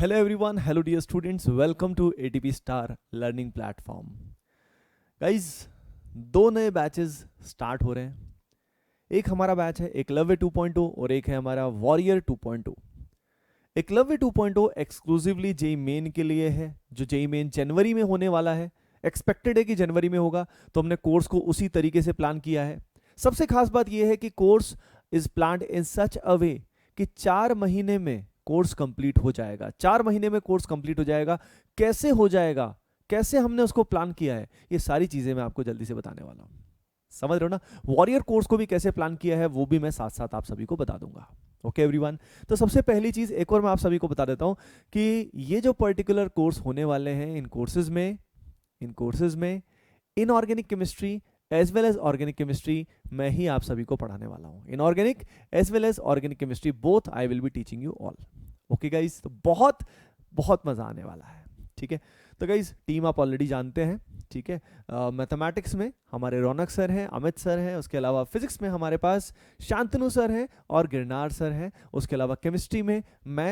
Hello everyone, hello dear students, welcome to ATP Star Learning Platform. Guys, दो नए batches start हो रहे हैं. एक हमारा बैच है एकलव्य 2.0 और एक है हमारा warrior 2.0. Eklavya 2.0 exclusively JEE main के लिए है, जो जेई मेन जनवरी में होने वाला है. एक्सपेक्टेड है कि जनवरी में होगा, तो हमने कोर्स को उसी तरीके से प्लान किया है. सबसे खास बात यह है कि कोर्स इज प्लान्ड इन सच अ वे कि 4 महीने में कोर्स कंप्लीट हो जाएगा. 4 महीने में कोर्स कंप्लीट हो जाएगा. कैसे हो जाएगा, कैसे हमने उसको प्लान किया है, ये सारी चीजें मैं आपको जल्दी से बताने वाला हूं. समझ रहे हो ना. वॉरियर कोर्स को भी कैसे प्लान किया है वो भी मैं साथ साथ आप सभी को बता दूंगा. Okay everyone. तो सबसे पहली चीज एक और मैं आप सभी को बता देता हूं कि ये जो पर्टिकुलर कोर्स होने वाले हैं, इन कोर्सेज में inorganic chemistry as well as organic chemistry मैं ही आप सभी को पढ़ाने वाला हूं. Inorganic as well as organic chemistry both I will be teaching you all. Okay guys, तो बहुत बहुत मजा आने वाला है. ठीक है. तो गाइस, टीम आप ऑलरेडी जानते हैं. ठीक है. मैथमेटिक्स में हमारे रौनक सर हैं, अमित सर हैं. उसके अलावा फिजिक्स में हमारे पास शांतनु सर हैं और गिरनार सर हैं. उसके अलावा केमिस्ट्री में मैं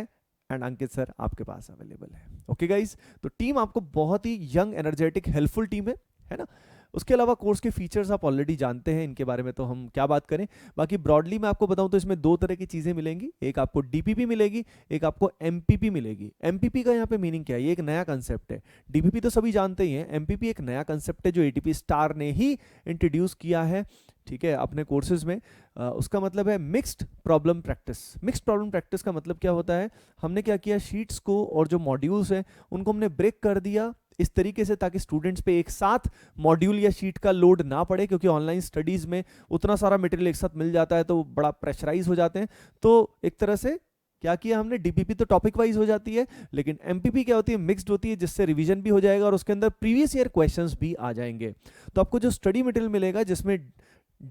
एंड अंकित सर आपके पास अवेलेबल है. ओके गाइस, तो टीम आपको बहुत ही यंग, एनर्जेटिक, हेल्पफुल टीम है ना. उसके अलावा कोर्स के फीचर्स आप ऑलरेडी जानते हैं, इनके बारे में तो हम क्या बात करें. बाकी ब्रॉडली मैं आपको बताऊं तो इसमें दो तरह की चीजें मिलेंगी. एक आपको डीपीपी मिलेगी, एक आपको एमपीपी मिलेगी. एमपीपी का यहाँ पे मीनिंग क्या है, ये एक नया कंसेप्ट है. डीपीपी तो सभी जानते ही हैं. एमपीपी एक नया कंसेप्ट है जो एटीपी स्टार ने ही इंट्रोड्यूस किया है. ठीक है, अपने कोर्सेज में. उसका मतलब है mixed problem practice. Mixed problem practice का मतलब क्या होता है, हमने क्या किया, शीट्स को और जो मॉड्यूल्स हैं उनको हमने ब्रेक कर दिया इस तरीके से ताकि स्टूडेंट्स पे एक साथ मॉड्यूल या शीट का लोड ना पड़े, क्योंकि ऑनलाइन स्टडीज में उतना सारा मटेरियल एक साथ मिल जाता है तो बड़ा प्रेशराइज हो जाते हैं. तो एक तरह से क्या किया हमने, डीपीपी तो टॉपिक वाइज हो जाती है, लेकिन एमपीपी क्या होती है, मिक्स्ड होती है, जिससे रिवीजन भी हो जाएगा और उसके अंदर प्रीवियस ईयर क्वेश्चंस भी आ जाएंगे. तो आपको जो स्टडी मटेरियल मिलेगा जिसमें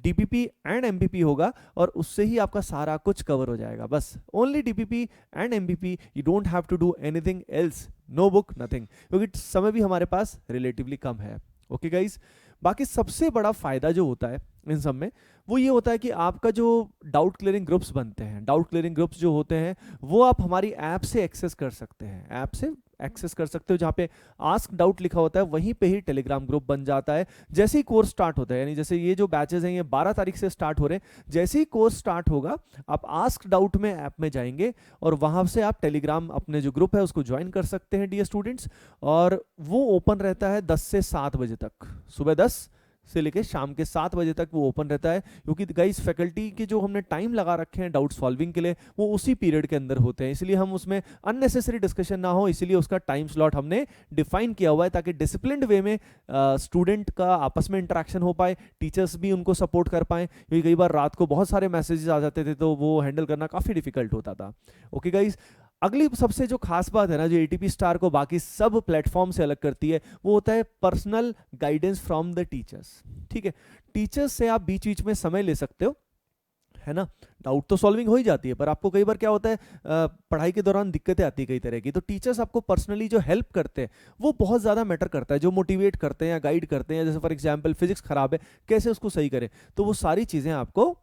डीपीपी एंड एमपीपी होगा और उससे ही आपका सारा कुछ कवर हो जाएगा. बस only DPP and MPP, you don't have to do anything else. No book, nothing, क्योंकि समय भी हमारे पास रिलेटिवली कम है. ओके गाइस, बाकी सबसे बड़ा फायदा जो होता है इन सब में वो ये होता है कि आपका जो डाउट क्लियरिंग ग्रुप्स बनते हैं, डाउट क्लियरिंग ग्रुप्स जो होते हैं वो आप हमारी ऐप से एक्सेस कर सकते हैं. ऐप से एक्सेस कर सकते हो, जहाँ पे आस्क डाउट लिखा होता है वहीं पे ही टेलीग्राम ग्रुप बन जाता है. जैसे ही कोर्स स्टार्ट होता है, यानी जैसे ये जो बैचेस हैं ये 12 तारीख से स्टार्ट हो रहे हैं, जैसे ही कोर्स स्टार्ट होगा आप आस्क डाउट में ऐप में जाएंगे और वहां से आप टेलीग्राम अपने जो ग्रुप है उसको ज्वाइन कर सकते हैं डियर स्टूडेंट्स. और वो ओपन रहता है 10 से 7 बजे तक, सुबह 10 से लेके शाम के 7 बजे तक वो ओपन रहता है. क्योंकि गाइस फैकल्टी के जो हमने टाइम लगा रखे हैं डाउट सॉल्विंग के लिए वो उसी पीरियड के अंदर होते हैं, इसलिए हम उसमें अननेसेसरी डिस्कशन ना हो, इसलिए उसका टाइम स्लॉट हमने डिफाइन किया हुआ है ताकि डिसिप्लिन्ड वे में स्टूडेंट का आपस में इंटरेक्शन हो पाए, टीचर्स भी उनको सपोर्ट कर पाए. क्योंकि कई बार रात को बहुत सारे मैसेजेस आ जाते थे तो वो हैंडल करना काफ़ी डिफिकल्ट होता था. ओके गाइस, अगली सबसे जो खास बात है ना, जो एटीपी स्टार को बाकी सब प्लेटफॉर्म से अलग करती है, वो होता है personal guidance from the teachers. ठीक है, टीचर्स से आप बीच बीच में समय ले सकते हो, है ना. डाउट तो सॉल्विंग हो ही जाती है, पर आपको कई बार क्या होता है पढ़ाई के दौरान दिक्कतें आती है कई तरह की, तो टीचर्स आपको पर्सनली जो हेल्प करते हैं वो बहुत ज़्यादा मैटर करता है. जो मोटिवेट करते हैं या गाइड करते हैं, जैसे फॉर एग्जांपल फिजिक्स खराब है कैसे उसको सही करें, तो वो सारी चीज़ें आपको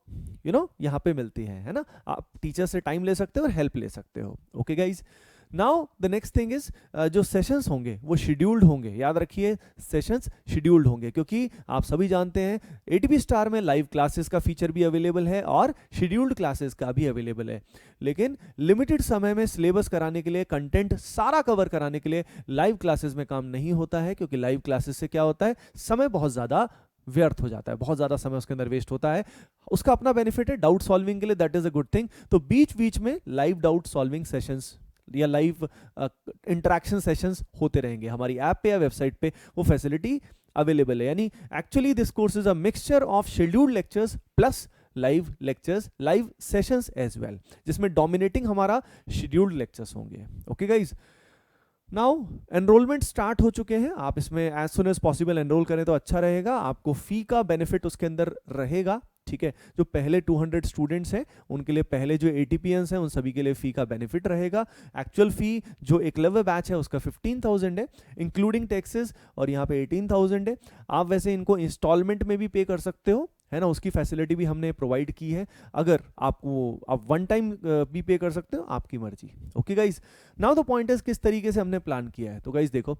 यहाँ पे मिलती हैं, है ना. आप टीचर से टाइम ले सकते हो और हेल्प ले सकते हो. Okay guys, now the next thing is जो सेशंस होंगे वो शेड्यूल्ड होंगे. याद रखिए, सेशंस शेड्यूल्ड होंगे, क्योंकि आप सभी जानते हैं एटीपी स्टार में लाइव क्लासेस का फीचर भी अवेलेबल है और शेड्यूल्ड क्लासेस का भी अवेलेबल है. लेकिन लिमिटेड समय में सिलेबस कराने के लिए, कंटेंट सारा कवर कराने के लिए लाइव क्लासेस में काम नहीं होता है, क्योंकि लाइव क्लासेस से क्या होता है, समय बहुत ज़्यादा व्यर्थ हो जाता है, बहुत ज़्यादा समय उसके अंदर वेस्ट होता है. उसका अपना बेनिफिट है डाउट सॉल्विंग के लिए, that is a good thing. तो बीच बीच में लाइव डाउट सॉल्विंग सेशंस या लाइव इंटरेक्शन सेशंस होते रहेंगे. हमारी ऐप पे या वेबसाइट पे वो फैसिलिटी अवेलेबल है. यानी actually this course is a mixture of scheduled lectures plus live lectures, live sessions as well, जिसमें डोमिनेटिंग हमारा शेड्यूल्ड लेक्चर्स होंगे. Okay guys, now enrolment start हो चुके हैं. आप इसमें as soon as possible enrol करें तो अच्छा रहेगा. आपको फी का बेनिफिट उसके अंदर रहेगा. ठीक है, जो पहले 200 स्टूडेंट्स हैं उनके लिए, पहले जो एटीपीएंस हैं उन सभी के लिए फी का बेनिफिट रहेगा. एक्चुअल फी जो एकलव्य बैच है उसका 15,000 है इंक्लूडिंग टैक्सेस, और यहाँ पे 18,000 है. आप वैसे इनको इंस्टॉलमेंट में भी पे कर सकते हो, है ना, उसकी फैसिलिटी भी हमने प्रोवाइड की है। अगर आपको आप वन टाइम भी पे कर सकते हो, आपकी मर्जी। Okay guys, now the point is किस तरीके से हमने प्लान किया है। तो गाइज देखो,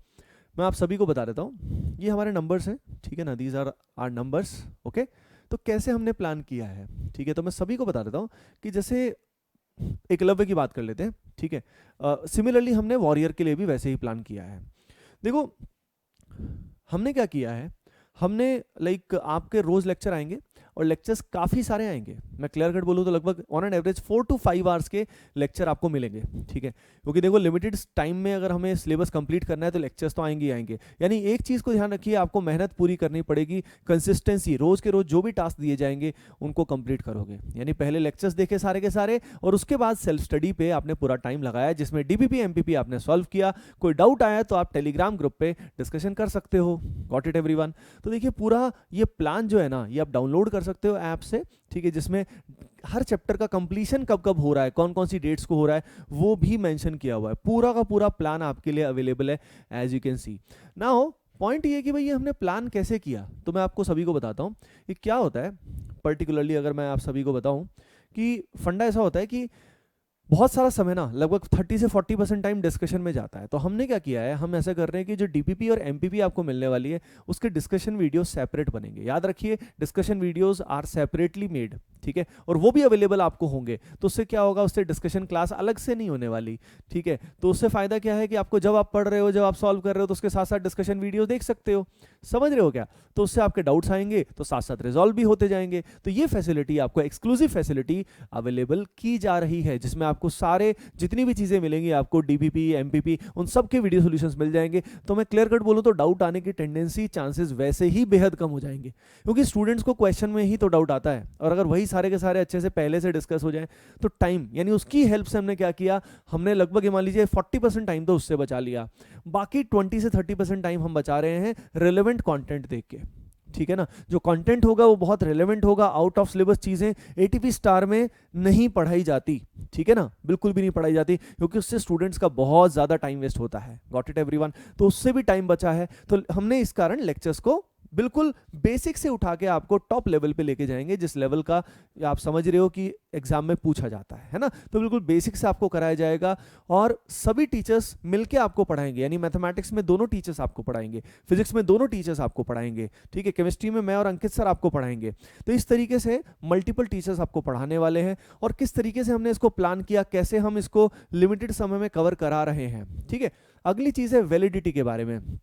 मैं आप सभी को बता देता हूँ, ये हमारे नंबर्स हैं, ठीक है ना, these are our numbers. Okay, तो कैसे हमने प्लान किया है, ठीक है, तो मैं सभी को बता देता हूँ कि जैसे एकलव्य की बात कर लेते हैं, ठीक है। सिमिलरली हमने वॉरियर के लिए भी वैसे ही प्लान किया है। देखो हमने क्या किया है, हमने लाइक आपके रोज लेक्चर आएंगे और लेक्चर्स काफ़ी सारे आएंगे। मैं क्लियर कट बोलूँ तो लगभग on an average 4 to 5 hours के लेक्चर आपको मिलेंगे, ठीक है। क्योंकि देखो लिमिटेड टाइम में अगर हमें सिलेबस कंप्लीट करना है तो लेक्चर्स तो आएंगे ही आएंगे। यानी एक चीज़ को ध्यान रखिए, आपको मेहनत पूरी करनी पड़ेगी, कंसिस्टेंसी, रोज के रोज जो भी टास्क दिए जाएंगे उनको कंप्लीट करोगे। यानी पहले लेक्चर्स देखे सारे के सारे और उसके बाद सेल्फ स्टडी पे आपने पूरा टाइम लगाया, जिसमें डीपीपी एमपीपी आपने सॉल्व किया। कोई डाउट आया तो आप टेलीग्राम ग्रुप पे डिस्कशन कर सकते हो। Got it everyone. तो देखिए पूरा ये प्लान जो है ना, ये आप डाउनलोड कर सकते हो ऐप से, ठीक है, जिसमें हर चैप्टर का कंप्लीशन कब कब हो रहा है, कौन कौन सी डेट्स को हो रहा है, वो भी मेंशन किया हुआ है। पूरा का पूरा प्लान आपके लिए अवेलेबल है, as you can see. Now point ये कि भाई ये हमने प्लान कैसे किया, तो मैं आपको सभी को बताता हूँ कि क्या होता है। पर्टिकुलरली अगर मैं आप सभी को बताऊँ कि फंडा ऐसा होता है कि बहुत सारा समय ना, लगभग 30 से 40% टाइम डिस्कशन में जाता है। तो हमने क्या किया है, हम ऐसा कर रहे हैं कि जो डीपीपी और एमपीपी आपको मिलने वाली है उसके डिस्कशन वीडियोस सेपरेट बनेंगे। याद रखिए, discussion videos are separately made, ठीक है, और वो भी अवेलेबल आपको होंगे। तो उससे क्या होगा, उससे डिस्कशन क्लास अलग से नहीं होने वाली, ठीक है। तो उससे फायदा क्या है कि आपको जब आप पढ़ रहे हो, जब आप सॉल्व कर रहे हो, तो उसके साथ साथ डिस्कशन वीडियो देख सकते हो। समझ रहे हो क्या? तो उससे आपके डाउट्स आएंगे तो साथ साथ रिजॉल्व भी होते जाएंगे। तो ये फैसिलिटी आपको, एक्सक्लूसिव फैसिलिटी अवेलेबल की जा रही है, जिसमें आपको सारे जितनी भी चीजें मिलेंगी, आपको डीपीपी एमपीपी उन सब के वीडियो सॉल्यूशंस मिल जाएंगे। तो मैं क्लियर कट बोलूं तो डाउट आने की टेंडेंसी, चांसेस वैसे ही बेहद कम हो जाएंगे, क्योंकि स्टूडेंट्स को क्वेश्चन में ही तो डाउट आता है, और अगर वही सारे के सारे अच्छे से पहले से डिस्कस हो जाए तो टाइम, यानी उसकी हेल्प से हमने क्या किया, हमने लगभग मान लीजिए 40% टाइम तो उससे बचा लिया। बाकी 20 से 30% टाइम हम बचा रहे हैं रिलेवेंट कंटेंट देख के, ठीक है ना। जो कंटेंट होगा वो बहुत रिलेवेंट होगा। आउट ऑफ सिलेबस चीजें एटीपी स्टार में नहीं पढ़ाई जाती, ठीक है ना, बिल्कुल भी नहीं पढ़ाई जाती, क्योंकि उससे स्टूडेंट्स का बहुत ज्यादा टाइम वेस्ट होता है। Got it everyone. तो उससे भी टाइम बचा है, तो हमने इस कारण लेक्चर्स को बिल्कुल बेसिक से उठा के आपको टॉप लेवल पे लेके जाएंगे, जिस लेवल का आप समझ रहे हो कि एग्जाम में पूछा जाता है ना। तो बिल्कुल बेसिक से आपको कराया जाएगा, और सभी टीचर्स मिलके आपको पढ़ाएंगे। यानी मैथमेटिक्स में दोनों टीचर्स आपको पढ़ाएंगे, फिजिक्स में दोनों टीचर्स आपको पढ़ाएंगे, ठीक है, केमिस्ट्री में मैं और अंकित सर आपको पढ़ाएंगे। तो इस तरीके से मल्टीपल टीचर्स आपको पढ़ाने वाले हैं। और किस तरीके से हमने इसको प्लान किया, कैसे हम इसको लिमिटेड समय में कवर करा रहे हैं, ठीक है। अगली चीज है वैलिडिटी के बारे में,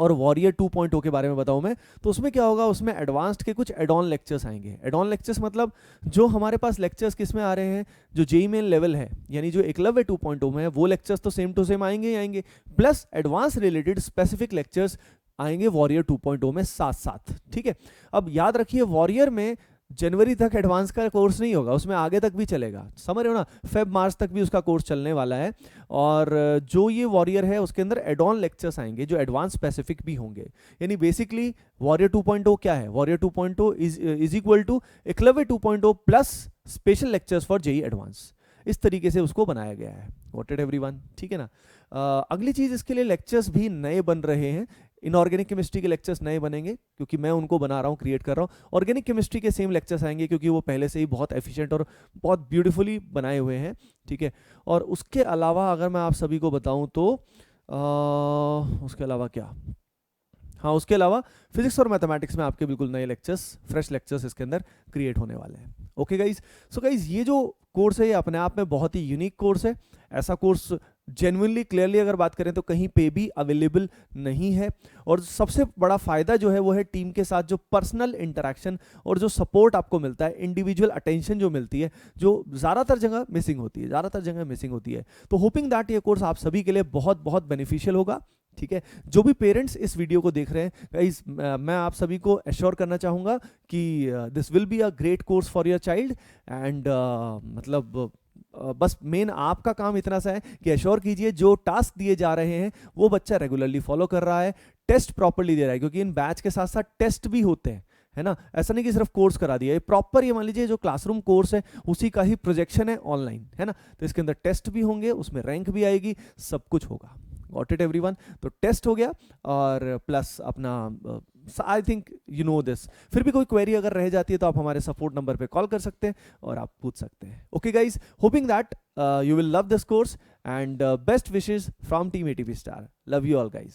और वॉरियर 2.0 के बारे में बताऊं मैं, तो उसमें क्या होगा, उसमें एडवांस्ड के कुछ एड ऑन लेक्चर्स आएंगे। एड ऑन लेक्चर्स मतलब जो हमारे पास लेक्चर्स किस में आ रहे हैं, जो जेईई मेन लेवल है, यानी जो एकलव्य 2.0 में है, वो लेक्चर्स तो सेम टू सेम आएंगे ही आएंगे, plus advance related specific lectures आएंगे वॉरियर 2.0 में साथ साथ, ठीक है। अब याद रखिए, वॉरियर में जनवरी तक एडवांस का कोर्स नहीं होगा, उसमें आगे तक भी चलेगा, समझ रहे हो ना, फेब मार्च तक भी उसका कोर्स चलने वाला है। और जो ये वॉरियर है उसके अंदर एड ऑन लेक्चर्स आएंगे जो एडवांस स्पेसिफिक भी होंगे। यानी बेसिकली वॉरियर 2.0 क्या है, warrior 2.0 is equal to Eklavya 2.0 plus special lectures for JEE advance. इस तरीके से उसको बनाया गया है। गॉट इट एवरीवन, ठीक है ना। अगली चीज, इसके लिए लेक्चर्स भी नए बन रहे हैं। इनऑर्गेनिक केमिस्ट्री के लेक्चर्स नए बनेंगे, क्योंकि मैं उनको बना रहा हूँ, क्रिएट कर रहा हूँ। ऑर्गेनिक केमिस्ट्री के सेम लेक्चर्स आएंगे, क्योंकि वो पहले से ही बहुत एफिशिएंट और बहुत ब्यूटीफुली बनाए हुए हैं, ठीक है। और उसके अलावा अगर मैं आप सभी को बताऊं तो उसके अलावा क्या, हाँ, उसके अलावा फिजिक्स और मैथमेटिक्स में आपके बिल्कुल नए लेक्चर्स, फ्रेश लेक्चर्स इसके अंदर क्रिएट होने वाले हैं। ओके गाइज, सो गाइज ये जो कोर्स है ये अपने आप में बहुत ही यूनिक कोर्स है। ऐसा कोर्स जेन्युइनली क्लियरली अगर बात करें तो कहीं पे भी अवेलेबल नहीं है। और सबसे बड़ा फायदा जो है वो है टीम के साथ जो पर्सनल इंटरेक्शन और जो सपोर्ट आपको मिलता है, इंडिविजुअल अटेंशन जो मिलती है, जो ज़्यादातर जगह मिसिंग होती है, तो होपिंग दैट ये कोर्स आप सभी के लिए बहुत बहुत बेनिफिशियल होगा, ठीक है। जो भी पेरेंट्स इस वीडियो को देख रहे हैं गाइस, मैं आप सभी को एश्योर करना चाहूँगा कि this will be a great course for your child. And मतलब बस मेन आपका काम इतना सा है कि एश्योर कीजिए जो टास्क दिए जा रहे हैं वो बच्चा रेगुलरली फॉलो कर रहा है, टेस्ट प्रॉपर्ली दे रहा है, क्योंकि इन बैच के साथ साथ टेस्ट भी होते हैं, है ना। ऐसा नहीं कि सिर्फ कोर्स करा दिया, ये प्रॉपर, ये मान लीजिए जो क्लासरूम कोर्स है उसी का ही प्रोजेक्शन है ऑनलाइन, है ना। तो इसके अंदर टेस्ट भी होंगे, उसमें रैंक भी आएगी, सब कुछ होगा। Got it everyone. तो टेस्ट हो गया और प्लस अपना I think you know this. फिर भी कोई क्वेरी अगर रह जाती है तो आप हमारे सपोर्ट नंबर पे कॉल कर सकते हैं और आप पूछ सकते हैं। Okay guys, hoping that you will love this course and best wishes from team ATP star. Love you all guys.